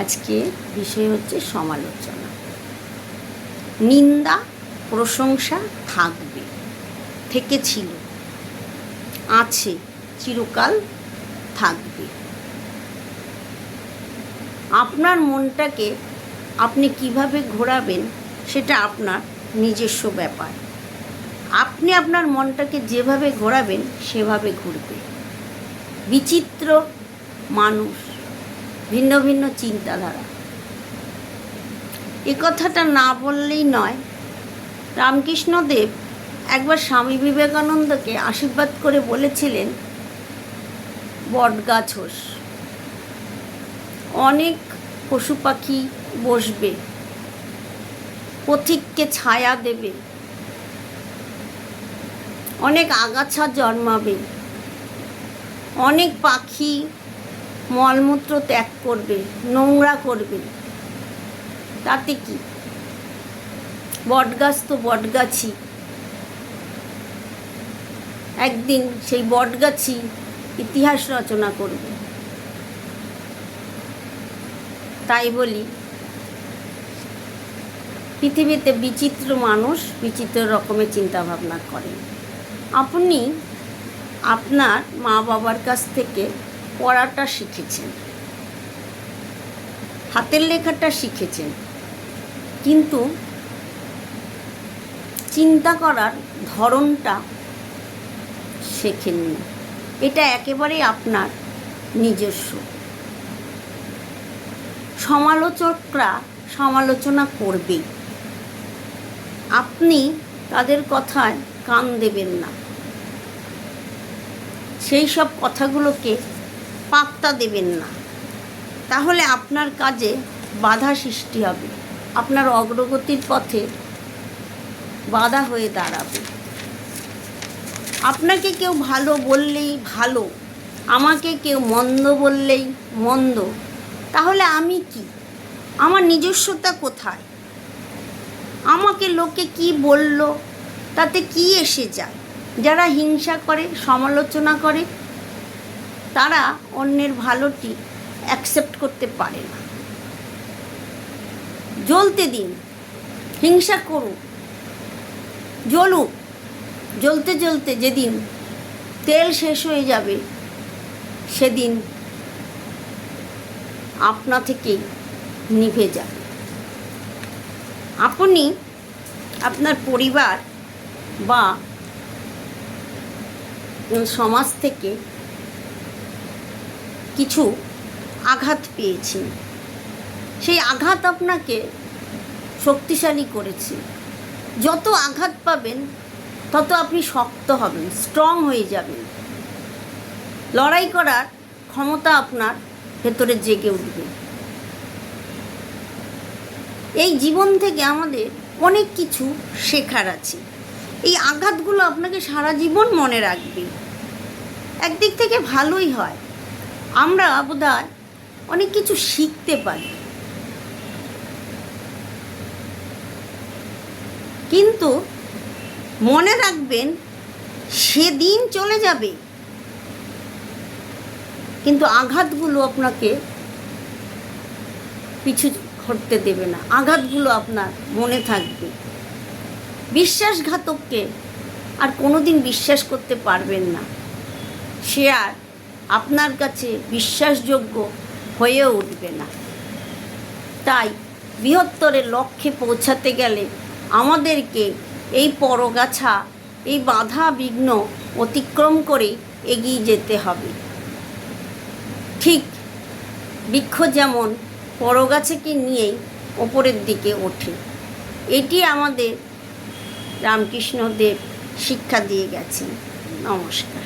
আজকে বিষয় হচ্ছে সমালোচনা। নিন্দা প্রশংসা থাকবে, থেকেছিল, আছে, চিরকাল থাকবে। আপনার মনটাকে আপনি কিভাবে ঘোরাবেন সেটা আপনার নিজস্ব ব্যাপার। আপনি আপনার মনটাকে যেভাবে ঘোরাবেন সেভাবে ঘুরবে। বিচিত্র মানুষ, ভিন্ন ভিন্ন চিন্তাধারা, এ কথাটা না বললেই নয়। রামকৃষ্ণদেব একবার স্বামী বিবেকানন্দকে আশীর্বাদ করে বলেছিলেন, বটগাছ হোস, অনেক পশু পাখি বসবে, পথিককে ছায়া দেবে, অনেক আগাছা জন্মাবে, অনেক পাখি মলমূত্র ত্যাগ করবে, নোংরা করবে, তাতে কি? বটগাছ তো বটগাছই। একদিন সেই বটগাছই ইতিহাস রচনা করবে। তাই বলি, পৃথিবীতে বিচিত্র মানুষ বিচিত্র রকমের চিন্তাভাবনা করেন। আপনি আপনার মা বাবার কাছ থেকে পড়াটা শিখেছেন, হাতের লেখাটা শিখেছেন, কিন্তু চিন্তা করার ধরনটা শেখেননি। এটা একেবারেই আপনার নিজস্ব। সমালোচকরা সমালোচনা করবেই, আপনি তাদের কথায় কান দেবেন না, সেই সব কথাগুলোকে পাত্তা দেবেন না। তাহলে আপনার কাজে বাধা সৃষ্টি হবে, আপনার অগ্রগতির পথে বাধা হয়ে দাঁড়াবে। আপনাকে কেউ ভালো বললেই ভালো, আমাকে কেউ মন্দ বললেই মন্দ, তাহলে আমি কি? আমার নিজস্বতা কোথায়? আমাকে লোকে কি বলল তাতে কি এসে যায়? যারা হিংসা করে, সমালোচনা করে, তারা অন্যের ভালোটি অ্যাকসেপ্ট করতে পারে না। জ্বলতে দিন, হিংসা করুক, জ্বলুক। জ্বলতে জ্বলতে যেদিন তেল শেষ হয়ে যাবে, সেদিন আপনা থেকেই নিভে যাবে। আপনি আপনার পরিবার বা সমাজ থেকে কিছু আঘাত পেয়েছেন, সেই আঘাত আপনাকে শক্তিশালী করেছে। যত আঘাত পাবেন তত আপনি শক্ত হবেন, স্ট্রং হয়ে যাবেন। লড়াই করার ক্ষমতা আপনার ভেতরে জেগে উঠবে। এই জীবন থেকে আমাদের অনেক কিছু শেখার আছে। এই আঘাতগুলো আপনাকে সারা জীবন মনে রাখবে। একদিক থেকে ভালোই হয়, আমরা বোধহয় অনেক কিছু শিখতে পারি। কিন্তু মনে রাখবেন, সেদিন চলে যাবে, কিন্তু আঘাতগুলো আপনাকে পিছু হটতে দেবে না। আঘাতগুলো আপনার মনে থাকবে। বিশ্বাসঘাতককে আর কোনোদিন বিশ্বাস করতে পারবেন না, সে আর আপনার কাছে বিশ্বাসযোগ্য হয়ে উঠবে না। তাই বৃহত্তরের লক্ষ্যে পৌঁছাতে গেলে আমাদেরকে এই পরগাছা, এই বাধা বিঘ্ন অতিক্রম করে এগিয়ে যেতে হবে। ঠিক বৃক্ষ যেমন পরগাছাকে নিয়েই ওপরের দিকে ওঠে, এটি আমাদের রামকৃষ্ণদেব শিক্ষা দিয়ে গেছেন। নমস্কার।